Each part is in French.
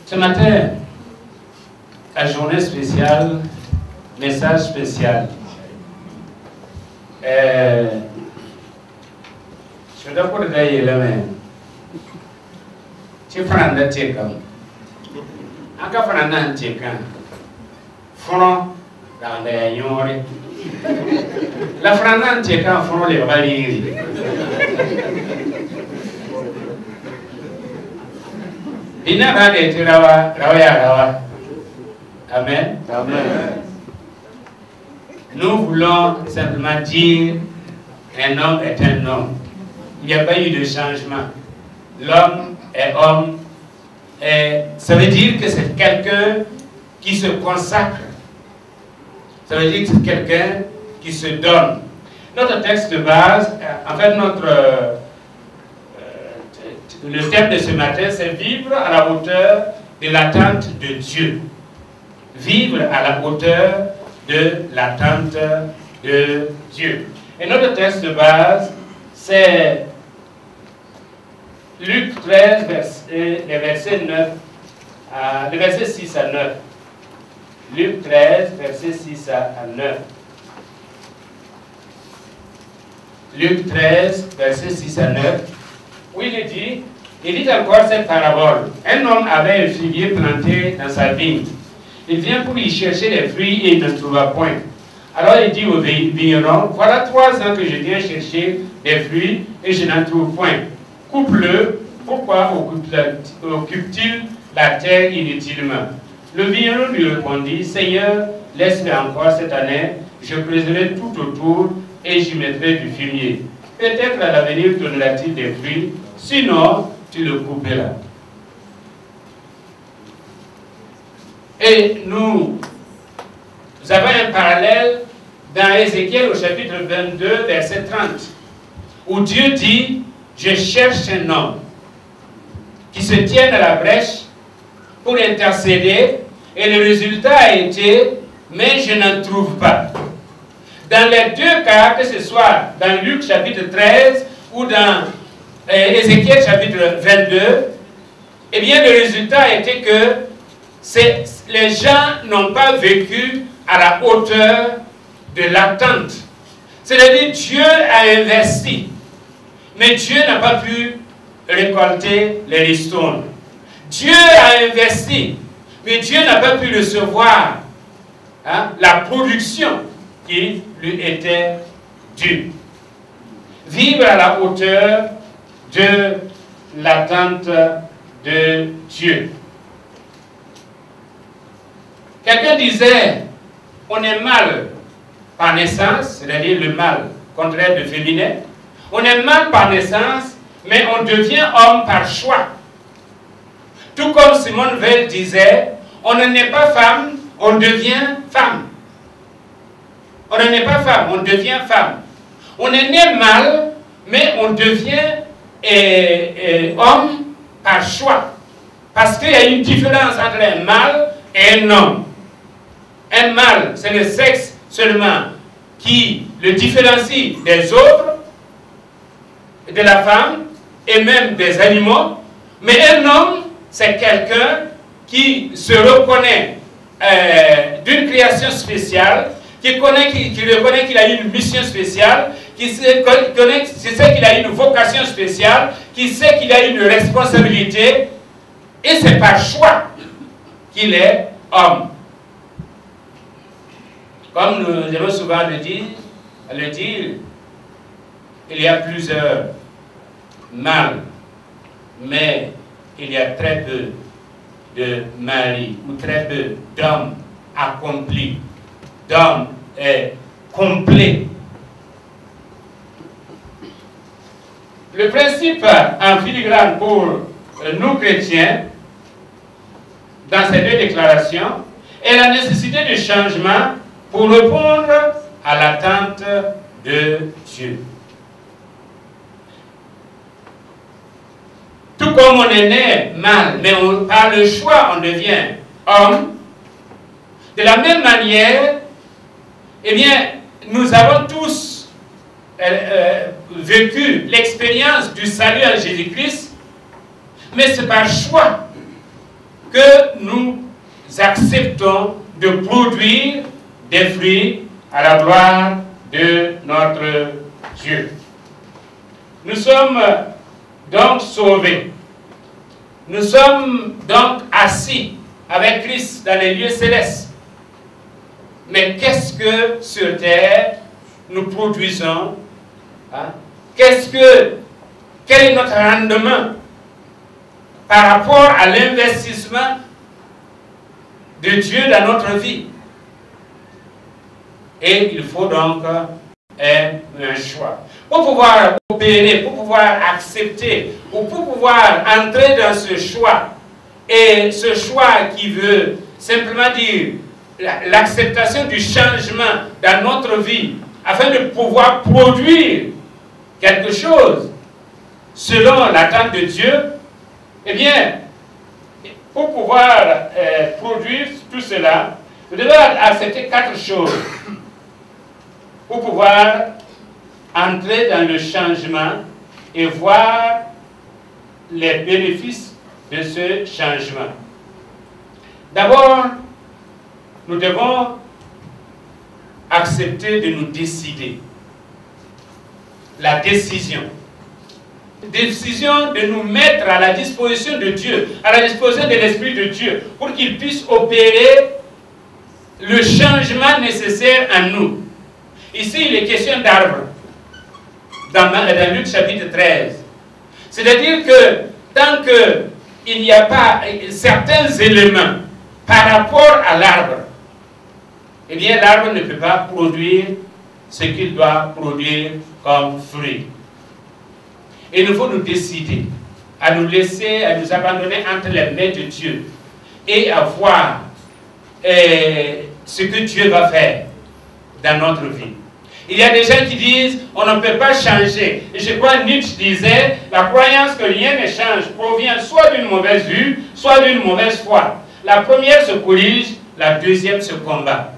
Ce matin, la journée spéciale, message spécial. Je suis d'accord avec la main. Tu prends le tchécan. En cas de un tchécan, front dans les yores. La frana tchécan, front les valires. Il n'a pas été là. Amen. Amen. Nous voulons simplement dire un homme est un homme. Il n'y a pas eu de changement. L'homme est homme. Et ça veut dire que c'est quelqu'un qui se consacre. Ça veut dire que c'est quelqu'un qui se donne. Notre texte de base, en fait, le thème de ce matin, c'est vivre à la hauteur de l'attente de Dieu. Vivre à la hauteur de l'attente de Dieu. Et notre texte de base, c'est Luc 13, les versets 9, le verset 6 à 9. Luc 13, verset 6 à 9. Luc 13, verset 6 à 9. Où il dit encore cette parabole. Un homme avait un figuier planté dans sa vigne. Il vient pour y chercher les fruits et il ne trouva point. Alors il dit au vigneron, voilà 3 ans que je viens chercher des fruits et je n'en trouve point. Coupe-le, pourquoi occupe-t-il la terre inutilement? Le vigneron lui répondit, Seigneur, laisse-le encore cette année, je creuserai tout autour et j'y mettrai du fumier. Peut-être à l'avenir donnera-t-il des fruits, sinon tu le couperas. Et nous avons un parallèle dans Ézéchiel au chapitre 22, verset 30, où Dieu dit, je cherche un homme qui se tienne à la brèche pour intercéder, et le résultat a été, mais je n'en trouve pas. Dans les deux cas, que ce soit dans Luc chapitre 13 ou dans Ézéchiel chapitre 22, eh bien le résultat a été que les gens n'ont pas vécu à la hauteur de l'attente. C'est-à-dire Dieu a investi, mais Dieu n'a pas pu récolter les ristournes. Dieu a investi, mais Dieu n'a pas pu recevoir la production qui lui était due. Vivre à la hauteur de l'attente de Dieu. Quelqu'un disait, on est mâle par naissance, c'est-à-dire le mâle, contraire de féminin. On est mâle par naissance, mais on devient homme par choix. Tout comme Simone Veil disait, on ne naît pas femme, on devient femme. On ne naît pas femme, on devient femme. On est né mâle, mais on devient homme par choix. Parce qu'il y a une différence entre un mâle et un homme. Un mâle, c'est le sexe seulement qui le différencie des autres, de la femme et même des animaux. Mais un homme, c'est quelqu'un qui se reconnaît d'une création spéciale, qui reconnaît qu'il a une mission spéciale, qui sait qu'il a une vocation spéciale, qui sait qu'il a une responsabilité, et c'est par choix qu'il est homme. Comme nous aimons souvent le dire, il y a plusieurs mâles, mais il y a très peu de maris ou très peu d'hommes accomplis, d'hommes complets. Le principe en filigrane pour nous chrétiens, dans ces deux déclarations, est la nécessité de changement pour répondre à l'attente de Dieu. Tout comme on est né mâle, mais par le choix on devient homme, de la même manière, eh bien, nous avons tous vécu l'expérience du salut en Jésus-Christ, mais c'est par choix que nous acceptons de produire des fruits à la gloire de notre Dieu. Nous sommes donc sauvés. Nous sommes donc assis avec Christ dans les lieux célestes. Mais qu'est-ce que sur terre nous produisons? Hein? Quel est notre rendement par rapport à l'investissement de Dieu dans notre vie? Et il faut donc un choix. Pour pouvoir opérer, pour pouvoir accepter, ou pour pouvoir entrer dans ce choix, et ce choix qui veut simplement dire l'acceptation du changement dans notre vie, afin de pouvoir produire quelque chose selon l'attente de Dieu, eh bien, pour pouvoir produire tout cela, vous devez accepter 4 choses pour pouvoir entrer dans le changement et voir les bénéfices de ce changement. D'abord, nous devons accepter de nous décider. La décision. Décision de nous mettre à la disposition de Dieu, à la disposition de l'Esprit de Dieu, pour qu'il puisse opérer le changement nécessaire en nous. Ici, il est question d'arbre, dans Luc chapitre 13. C'est-à-dire que tant qu'il n'y a pas certains éléments par rapport à l'arbre, eh bien l'arbre ne peut pas produire ce qu'il doit produire comme fruit. Et il nous faut nous décider à nous laisser, à nous abandonner entre les mains de Dieu et à voir ce que Dieu va faire dans notre vie. Il y a des gens qui disent on ne peut pas changer. Et je crois que Nietzsche disait la croyance que rien ne change provient soit d'une mauvaise vue, soit d'une mauvaise foi. La première se corrige, la deuxième se combat.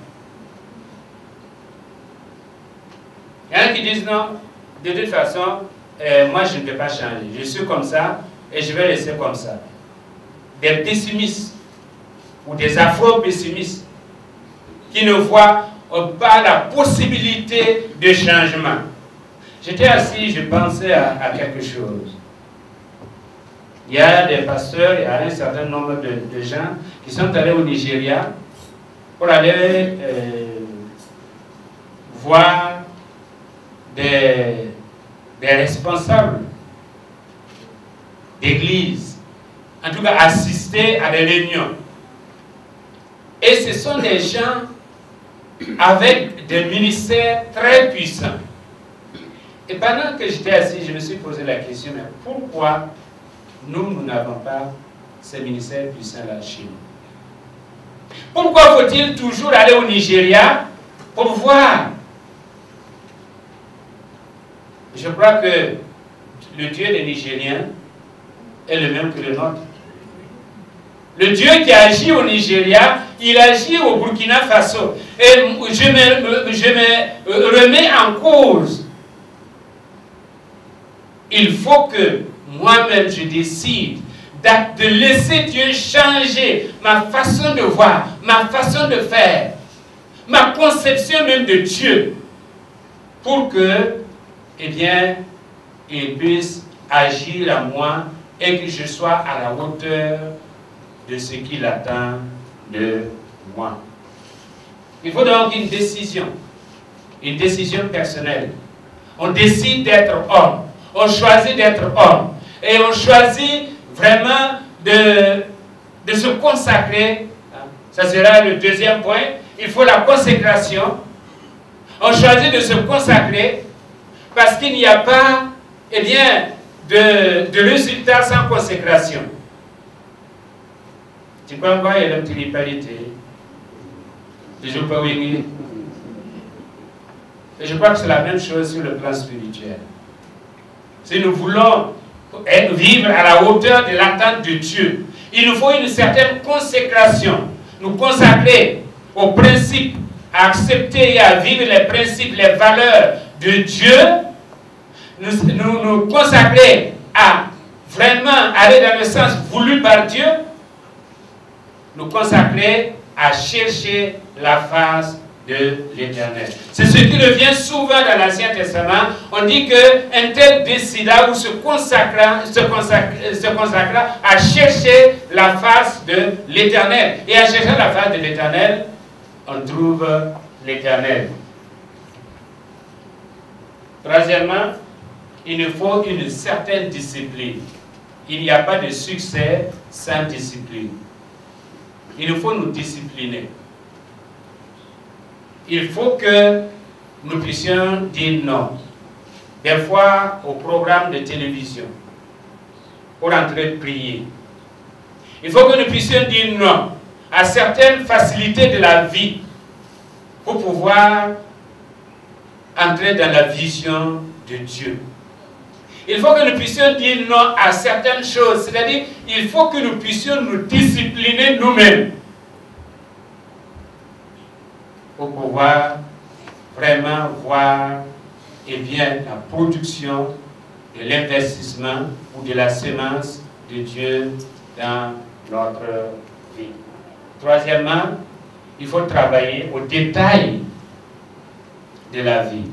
Il y en a qui disent non, de toute façon, moi je ne peux pas changer. Je suis comme ça et je vais rester comme ça. Des pessimistes ou des afro-pessimistes qui ne voient pas la possibilité de changement. J'étais assis, je pensais à quelque chose. Il y a des pasteurs, il y a un certain nombre de gens qui sont allés au Nigeria pour aller voir des responsables d'église, en tout cas assister à des réunions. Et ce sont des gens avec des ministères très puissants. Et pendant que j'étais assis, je me suis posé la question, mais pourquoi nous n'avons pas ces ministères puissants-là chez nous? Pourquoi faut-il toujours aller au Nigeria pour voir? Je crois que le Dieu des Nigériens est le même que le nôtre. Le Dieu qui agit au Nigeria, il agit au Burkina Faso. Et je me remets en cause. Il faut que moi-même je décide de laisser Dieu changer ma façon de voir, ma façon de faire, ma conception même de Dieu, pour que, eh bien, il puisse agir à moi et que je sois à la hauteur de ce qu'il attend de moi. Il faut donc une décision personnelle. On décide d'être homme, on choisit d'être homme, et on choisit vraiment de se consacrer. Ça sera le deuxième point. Il faut la consécration. On choisit de se consacrer parce qu'il n'y a pas, eh bien, de résultat sans consécration. Tu peux voir il y a une tripalité. Et je crois que c'est la même chose sur le plan spirituel. Si nous voulons vivre à la hauteur de l'attente de Dieu, il nous faut une certaine consécration. Nous consacrer aux principes, à accepter et à vivre les principes, les valeurs de Dieu. Nous consacrer à vraiment aller dans le sens voulu par Dieu. nous consacrer à chercher la face de l'Éternel. C'est ce qui revient souvent dans l'Ancien Testament. On dit qu'un tel décida ou se consacra à chercher la face de l'Éternel. Et à chercher la face de l'Éternel, on trouve l'Éternel. Troisièmement, il nous faut une certaine discipline. Il n'y a pas de succès sans discipline. Il nous faut nous discipliner. Il faut que nous puissions dire non. Des fois, au programme de télévision, pour entrer prier. Il faut que nous puissions dire non à certaines facilités de la vie pour pouvoir entrer dans la vision de Dieu. Il faut que nous puissions dire non à certaines choses. C'est-à-dire, il faut que nous puissions nous discipliner nous-mêmes pour pouvoir vraiment voir la production de l'investissement ou de la semence de Dieu dans notre vie. Troisièmement, il faut travailler au détail de la vie.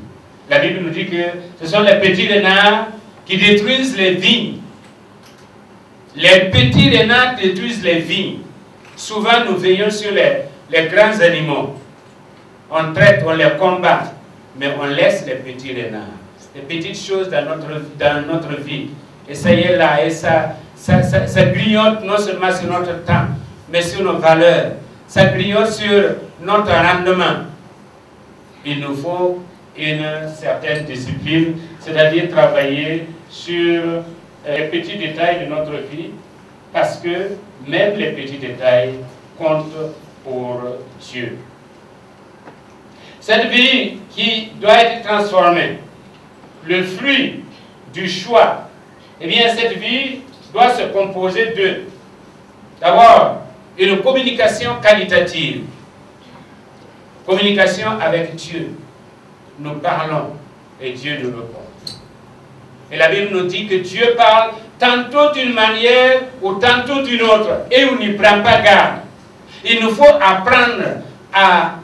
La Bible nous dit que ce sont les petits renards qui détruisent les vignes. Les petits renards détruisent les vignes. Souvent, nous veillons sur les grands animaux. On traite, on les combat, mais on laisse les petits renards. Les petites choses dans notre vie. Et ça y est là, et ça grignote non seulement sur notre temps, mais sur nos valeurs. Ça grignote sur notre rendement. Il nous faut une certaine discipline, c'est-à-dire travailler sur les petits détails de notre vie, parce que même les petits détails comptent pour Dieu. Cette vie qui doit être transformée, le fruit du choix, eh bien cette vie doit se composer de, d'abord, une communication qualitative. Communication avec Dieu. Nous parlons et Dieu nous répond. Et la Bible nous dit que Dieu parle tantôt d'une manière ou tantôt d'une autre, et on n'y prend pas garde. Il nous faut apprendre à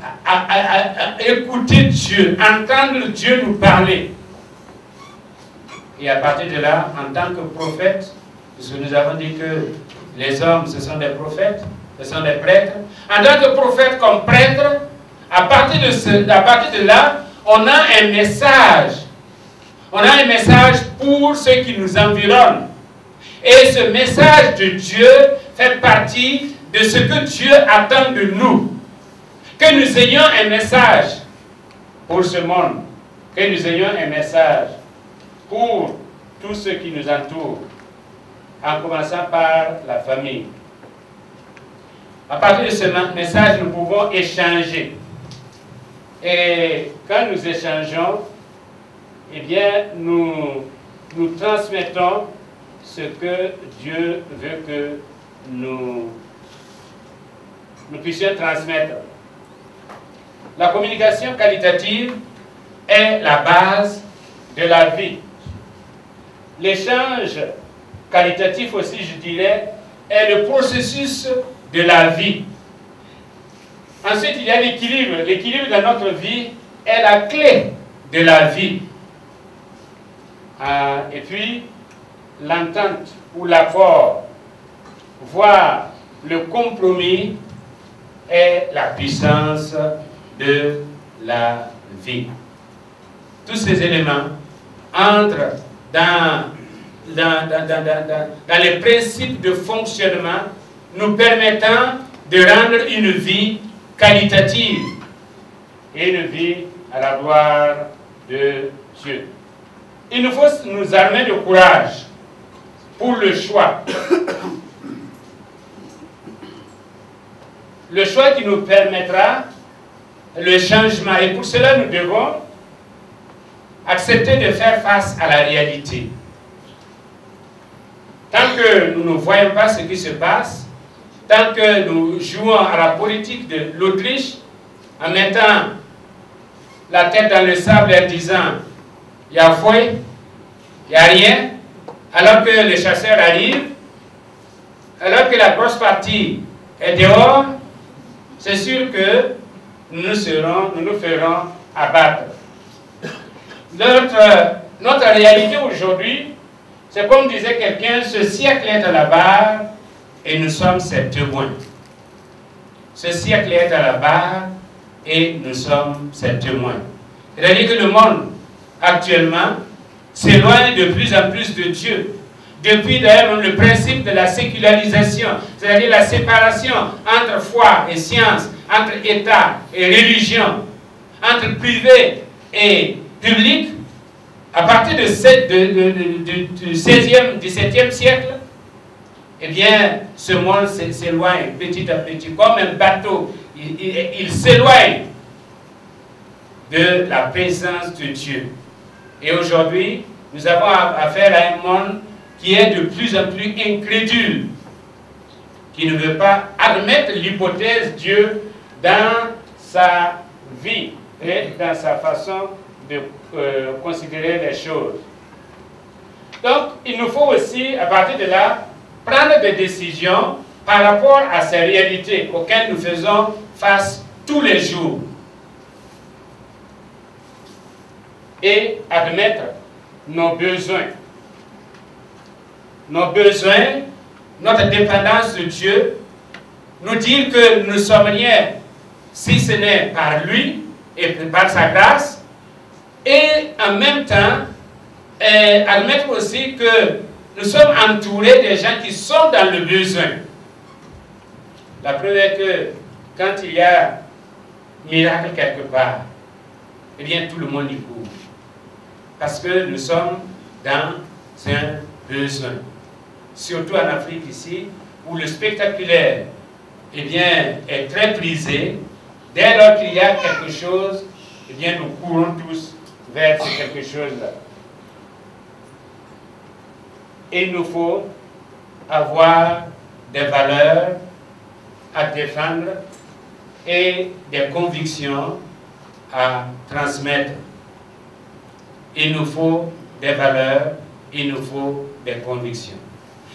écouter Dieu, entendre Dieu nous parler. Et à partir de là, en tant que prophète, puisque nous avons dit que les hommes, ce sont des prophètes, ce sont des prêtres, en tant que prophète comme prêtre, à partir de là, on a un message. On a un message pour ceux qui nous environnent. Et ce message de Dieu fait partie de ce que Dieu attend de nous. Que nous ayons un message pour ce monde. Que nous ayons un message pour tous ceux qui nous entourent. En commençant par la famille. À partir de ce message, nous pouvons échanger. Et quand nous échangeons, eh bien, nous transmettons ce que Dieu veut que nous puissions transmettre. La communication qualitative est la base de la vie. L'échange qualitatif aussi, je dirais, est le processus de la vie. Ensuite, il y a l'équilibre. L'équilibre dans notre vie est la clé de la vie. Et puis, l'entente ou l'accord, voire le compromis, est la puissance de la vie. Tous ces éléments entrent dans les principes de fonctionnement nous permettant de rendre une vie qualitative et une vie à la gloire de Dieu. Il nous faut nous armer de courage pour le choix. Le choix qui nous permettra le changement. Et pour cela, nous devons accepter de faire face à la réalité. Tant que nous ne voyons pas ce qui se passe, tant que nous jouons à la politique de l'Autriche, en mettant la tête dans le sable et en disant il y a fouet, il n'y a rien, alors que les chasseurs arrivent, alors que la grosse partie et dehors, c'est sûr que nous nous ferons abattre. Notre réalité aujourd'hui, c'est comme disait quelqu'un, ce siècle est à la barre et nous sommes ses témoins. Ce siècle est à la barre et nous sommes ses témoins. C'est-à-dire que le monde, actuellement, s'éloigne de plus en plus de Dieu. Depuis d'ailleurs le principe de la sécularisation, c'est-à-dire la séparation entre foi et science, entre État et religion, entre privé et public, à partir du 16e, 17e siècle, eh bien, ce monde s'éloigne petit à petit, comme un bateau, il s'éloigne de la présence de Dieu. Et aujourd'hui, nous avons affaire à un monde qui est de plus en plus incrédule, qui ne veut pas admettre l'hypothèse Dieu dans sa vie et dans sa façon de considérer les choses. Donc, il nous faut aussi, à partir de là, prendre des décisions par rapport à ces réalités auxquelles nous faisons face tous les jours. Et admettre nos besoins. Nos besoins, notre dépendance de Dieu, nous dire que nous ne sommes rien si ce n'est par lui et par sa grâce, et en même temps admettre aussi que nous sommes entourés des gens qui sont dans le besoin. La preuve est que quand il y a miracle quelque part, eh bien tout le monde y court. Parce que nous sommes dans un besoin. Surtout en Afrique ici, où le spectaculaire eh bien, est très prisé. Dès lors qu'il y a quelque chose, eh bien, nous courons tous vers ce quelque chose-là. Et il nous faut avoir des valeurs à défendre et des convictions à transmettre. Il nous faut des valeurs, il nous faut des convictions.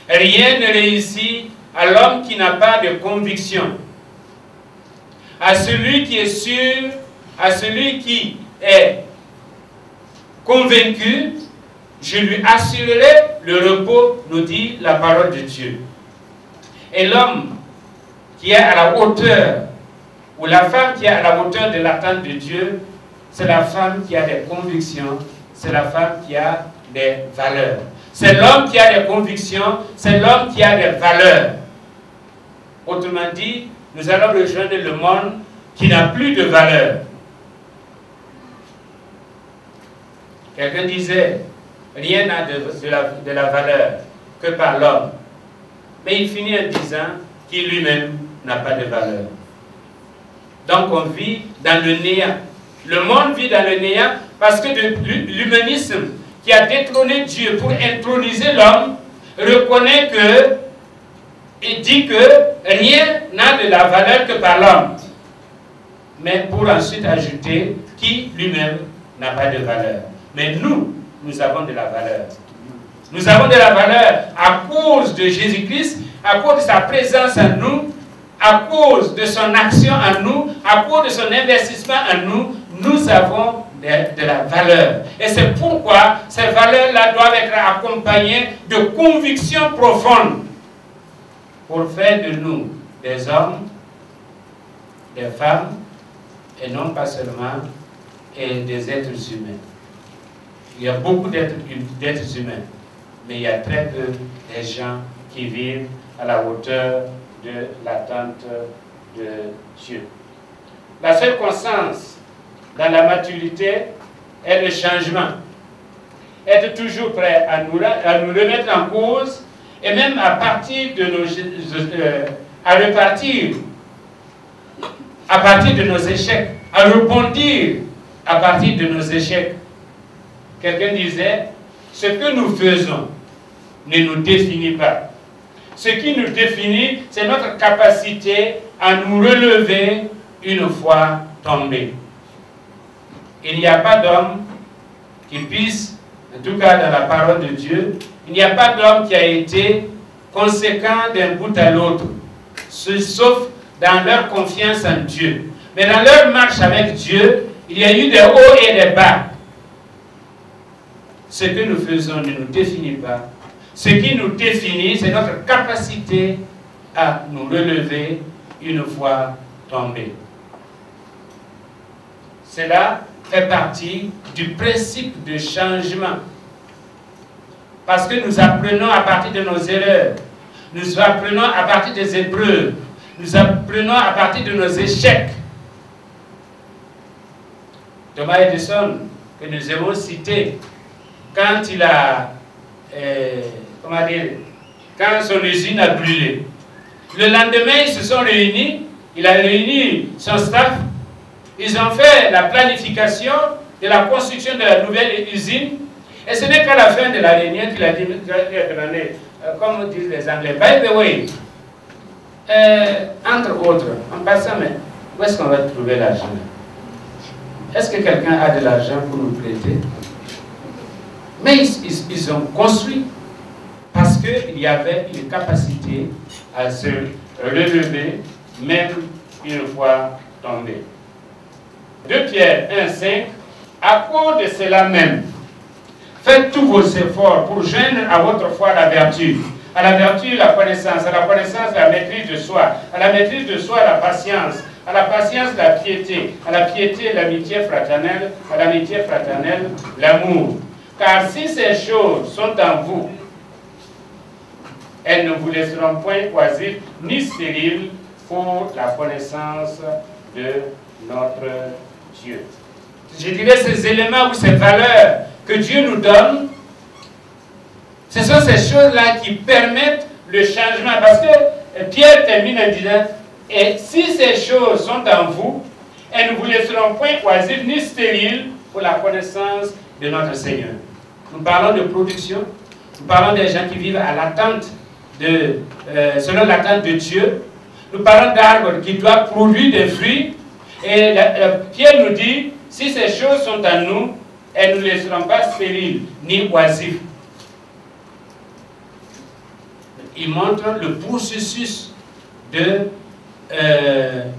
Rien ne réussit à l'homme qui n'a pas de conviction. À celui qui est sûr, à celui qui est convaincu, je lui assurerai le repos, nous dit la parole de Dieu. Et l'homme qui est à la hauteur, ou la femme qui est à la hauteur de l'attente de Dieu, c'est la femme qui a des convictions, c'est la femme qui a des valeurs. C'est l'homme qui a des convictions, c'est l'homme qui a des valeurs. Autrement dit, nous allons rejoindre le monde qui n'a plus de valeurs. Quelqu'un disait, rien n'a de la valeur que par l'homme. Mais il finit en disant qu'il lui-même n'a pas de valeur. Donc on vit dans le néant. Le monde vit dans le néant parce que l'humanisme qui a détrôné Dieu pour introniser l'homme reconnaît que et dit que rien n'a de la valeur que par l'homme. Mais pour ensuite ajouter qui lui-même n'a pas de valeur. Mais nous avons de la valeur. Nous avons de la valeur à cause de Jésus-Christ, à cause de sa présence en nous, à cause de son action en nous, à cause de son investissement en nous, nous avons de la valeur. Et c'est pourquoi ces valeurs-là doivent être accompagnées de convictions profondes pour faire de nous des hommes, des femmes, et non pas seulement des êtres humains. Il y a beaucoup d'êtres humains, mais il y a très peu de gens qui vivent à la hauteur de l'attente de Dieu. La seule constance dans la maturité est le changement. Être toujours prêt à nous remettre en cause et même à partir de à repartir à partir de nos échecs, à rebondir à partir de nos échecs. Quelqu'un disait, ce que nous faisons ne nous définit pas. Ce qui nous définit, c'est notre capacité à nous relever une fois tombés. Il n'y a pas d'homme qui puisse, en tout cas dans la parole de Dieu, il n'y a pas d'homme qui a été conséquent d'un bout à l'autre. sauf dans leur confiance en Dieu. Mais dans leur marche avec Dieu, il y a eu des hauts et des bas. Ce que nous faisons ne nous définit pas. Ce qui nous définit, c'est notre capacité à nous relever une fois tombés. Cela fait partie du principe de changement. Parce que nous apprenons à partir de nos erreurs. Nous apprenons à partir des épreuves. Nous apprenons à partir de nos échecs. Thomas Edison, que nous avons cité, quand il a, quand son usine a brûlé, le lendemain, ils se sont réunis, il a réuni son staff, ils ont fait la planification de la construction de la nouvelle usine, et ce n'est qu'à la fin de la réunion qu'il a dit, comme disent les Anglais, by the way, entre autres, en passant, mais où est-ce qu'on va trouver l'argent? Est-ce que quelqu'un a de l'argent pour nous prêter? Mais ils ont construit parce qu'il y avait une capacité à se relever même une fois tombé. 2 Pierre 1,5, à cause de cela même, faites tous vos efforts pour joindre à votre foi la vertu. À la vertu, la connaissance. À la connaissance, la maîtrise de soi. À la maîtrise de soi, la patience. À la patience, la piété. À la piété, l'amitié fraternelle. À l'amitié fraternelle, l'amour. Car si ces choses sont en vous, elles ne vous laisseront point oisives ni stériles pour la connaissance de notre Dieu. Je dirais ces éléments ou ces valeurs que Dieu nous donne, ce sont ces choses-là qui permettent le changement. Parce que Pierre termine en disant, et si ces choses sont en vous, elles ne vous laisseront point oisives ni stériles pour la connaissance de notre Seigneur. Nous parlons de production, nous parlons des gens qui vivent à l'attente selon l'attente de Dieu. Nous parlons d'arbres qui doivent produire des fruits. Et Pierre nous dit, si ces choses sont en nous, elles ne nous laisseront pas stériles ni oisives. Il montre le processus de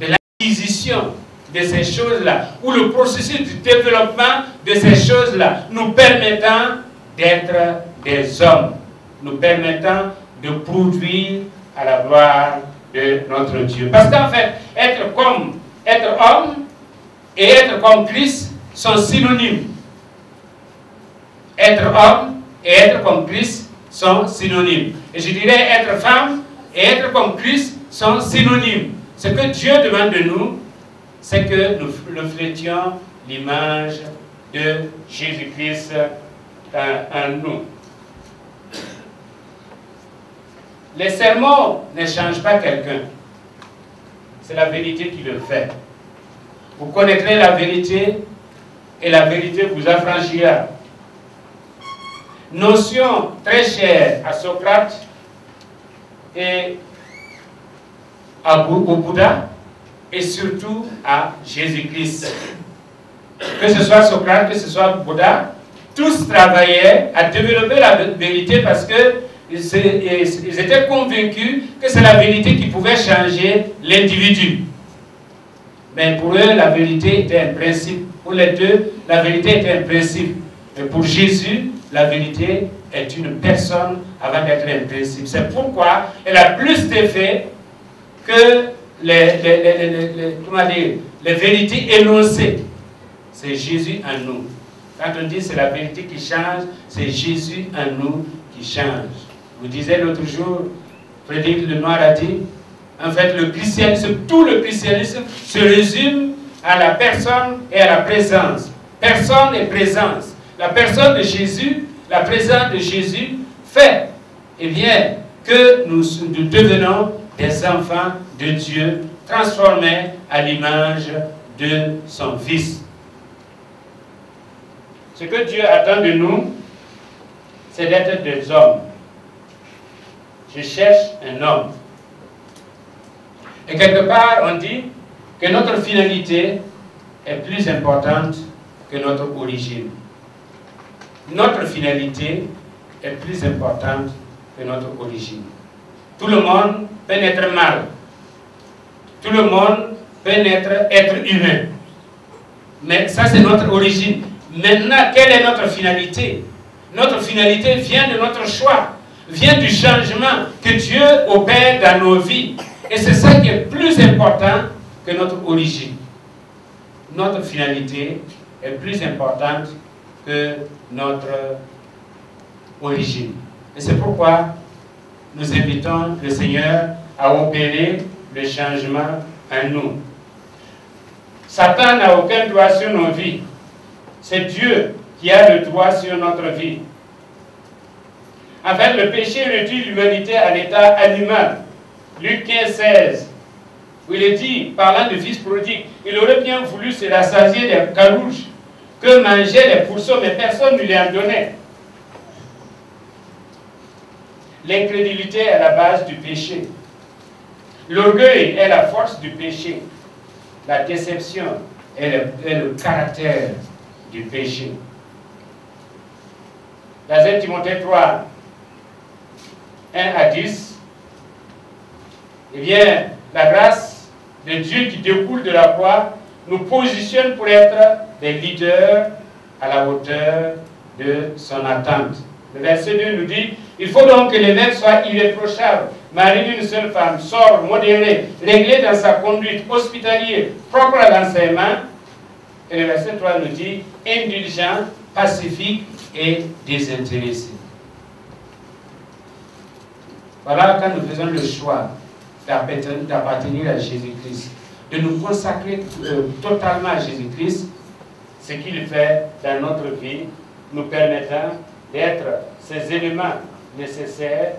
l'acquisition de ces choses-là, ou le processus du développement de ces choses-là, nous permettant d'être des hommes, nous permettant de produire à la gloire de notre Dieu. Parce qu'en fait, être homme et être comme Christ sont synonymes. Être homme et être comme Christ sont synonymes. Et je dirais être femme et être comme Christ sont synonymes. Ce que Dieu demande de nous, c'est que nous reflétions l'image de Jésus-Christ en nous. Les sermons ne changent pas quelqu'un. C'est la vérité qui le fait. Vous connaîtrez la vérité et la vérité vous affranchira. Notion très chère à Socrate et au Bouddha et surtout à Jésus-Christ. Que ce soit Socrate, que ce soit Bouddha, tous travaillaient à développer la vérité parce que ils étaient convaincus que c'est la vérité qui pouvait changer l'individu. Mais pour eux, la vérité était un principe. Pour les deux, la vérité était un principe. Mais pour Jésus, la vérité est une personne avant d'être un principe. C'est pourquoi elle a plus d'effet que les vérités énoncées. C'est Jésus en nous. Quand on dit c'est la vérité qui change, c'est Jésus en nous qui change. Vous disiez l'autre jour, Frédéric Lenoir a dit, en fait le christianisme, tout le christianisme se résume à la personne et à la présence. Personne et présence. La personne de Jésus, la présence de Jésus fait, eh bien, que nous devenons des enfants de Dieu, transformés à l'image de son Fils. Ce que Dieu attend de nous, c'est d'être des hommes. Je cherche un homme. Et quelque part, on dit que notre finalité est plus importante que notre origine. Notre finalité est plus importante que notre origine. Tout le monde peut naître mal. Tout le monde peut être humain. Mais ça, c'est notre origine. Maintenant, quelle est notre finalité? Notre finalité vient de notre choix, vient du changement que Dieu opère dans nos vies. Et c'est ça qui est plus important que notre origine. Notre finalité est plus importante que notre origine. Et c'est pourquoi nous invitons le Seigneur à opérer le changement en nous. Satan n'a aucun droit sur nos vies. C'est Dieu qui a le droit sur notre vie. En fait, le péché réduit l'humanité à l'état animal. Luc 15, 16, où il est dit, parlant du fils prodigue, il aurait bien voulu se rassasier des carouges que mangeaient les pourceaux, mais personne ne lui en donnait. L'incrédulité est la base du péché. L'orgueil est la force du péché. La déception est le caractère du péché. Dans 1 Timothée 3, 1 à 10, eh bien, la grâce de Dieu qui découle de la croix nous positionne pour être des leaders à la hauteur de son attente. Le verset 2 nous dit, il faut donc que l'évêque soit irréprochable, mari d'une seule femme, sobre, modéré, réglé dans sa conduite, hospitalier, propre à l'enseignement. Et le verset 3 nous dit, indulgent, pacifique et désintéressé. Voilà quand nous faisons le choix d'appartenir à Jésus-Christ, de nous consacrer totalement à Jésus-Christ, ce qu'il fait dans notre vie, nous permettant d'être ces éléments nécessaires,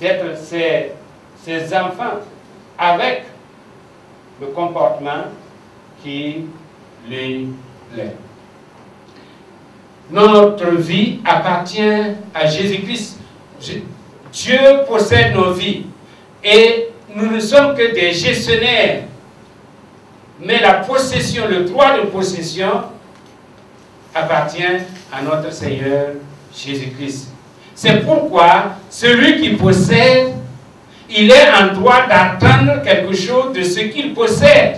d'être ces enfants avec le comportement qui lui plaît. Notre vie appartient à Jésus-Christ. Dieu possède nos vies et nous ne sommes que des gestionnaires. Mais la possession, le droit de possession appartient à notre Seigneur Jésus-Christ. C'est pourquoi celui qui possède, il est en droit d'attendre quelque chose de ce qu'il possède.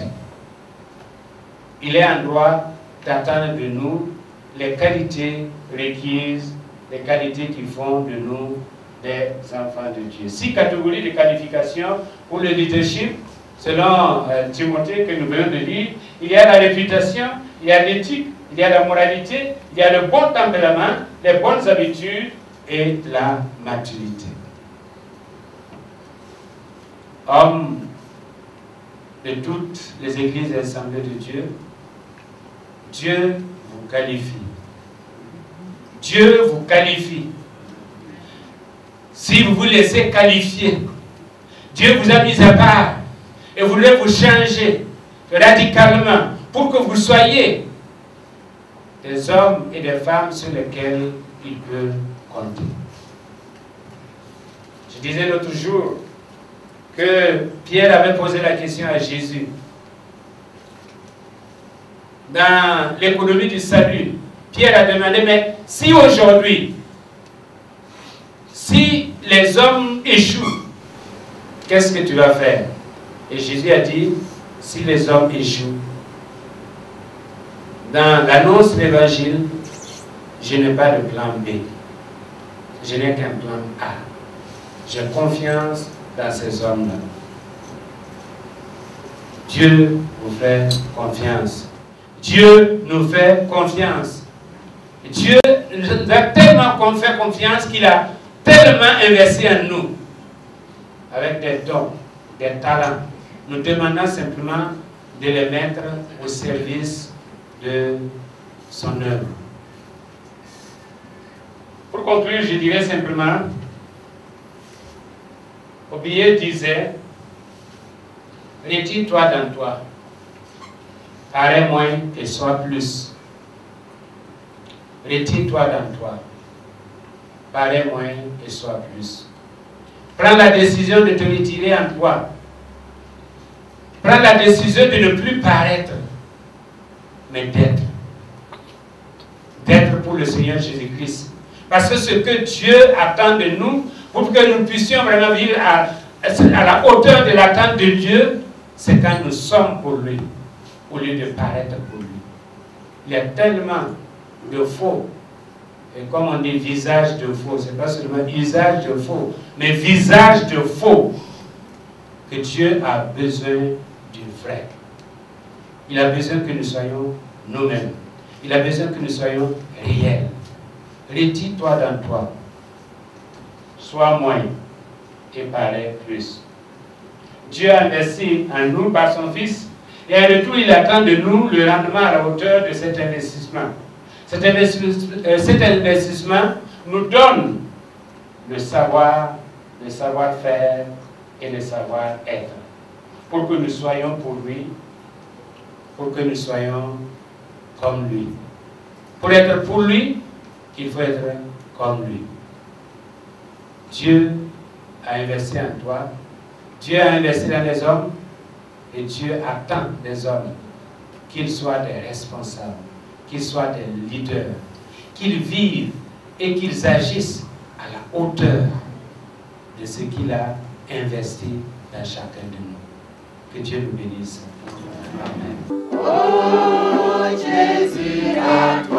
Il est en droit d'attendre de nous les qualités requises, les qualités qui font de nous des enfants de Dieu. 6 catégories de qualification pour le leadership, selon Timothée que nous venons de lire. Il y a la réputation, il y a l'éthique, il y a la moralité, il y a le bon tempérament, les bonnes habitudes et la maturité. Hommes de toutes les églises et assemblées de Dieu, Dieu vous qualifie. Dieu vous qualifie. Si vous vous laissez qualifier, Dieu vous a mis à part et voulait vous changer radicalement pour que vous soyez des hommes et des femmes sur lesquels il peut compter. Je disais l'autre jour que Pierre avait posé la question à Jésus. Dans l'économie du salut, Pierre a demandé, mais si aujourd'hui, si les hommes échouent, qu'est-ce que tu vas faire? Et Jésus a dit, si les hommes échouent, dans l'annonce de l'évangile, je n'ai pas de plan B. Je n'ai qu'un plan A. J'ai confiance dans ces hommes-là. Dieu vous fait confiance. Dieu nous fait confiance. Dieu nous a tellement fait confiance qu'il a tellement investi en nous, avec des dons, des talents. Nous demandons simplement de les mettre au service de son œuvre. Pour conclure, je dirais simplement, Obéie disait, retire-toi dans toi, parais moins et sois plus. Retire-toi dans toi, parais moins et sois plus. Prends la décision de te retirer en toi. Prends la décision de ne plus paraître, mais d'être. D'être pour le Seigneur Jésus-Christ. Parce que ce que Dieu attend de nous, pour que nous puissions vraiment vivre à la hauteur de l'attente de Dieu, c'est quand nous sommes pour lui, au lieu de paraître pour lui. Il y a tellement de faux, et comme on dit visage de faux, c'est pas seulement usage de faux, mais visage de faux, que Dieu a besoin du vrai. Il a besoin que nous soyons nous-mêmes. Il a besoin que nous soyons réels. Retire-toi dans toi. Sois moins et parais plus. Dieu a investi en nous par son Fils et en retour, il attend de nous le rendement à la hauteur de cet investissement. Cet investissement nous donne le savoir, le savoir-faire et le savoir-être pour que nous soyons pour lui, pour que nous soyons comme lui. Pour être pour lui, il faut être comme lui. Dieu a investi en toi, Dieu a investi dans les hommes, et Dieu attend des hommes qu'ils soient des responsables, qu'ils soient des leaders, qu'ils vivent et qu'ils agissent à la hauteur de ce qu'il a investi dans chacun de nous. Que Dieu nous bénisse. Amen. Oh, Jésus, à toi.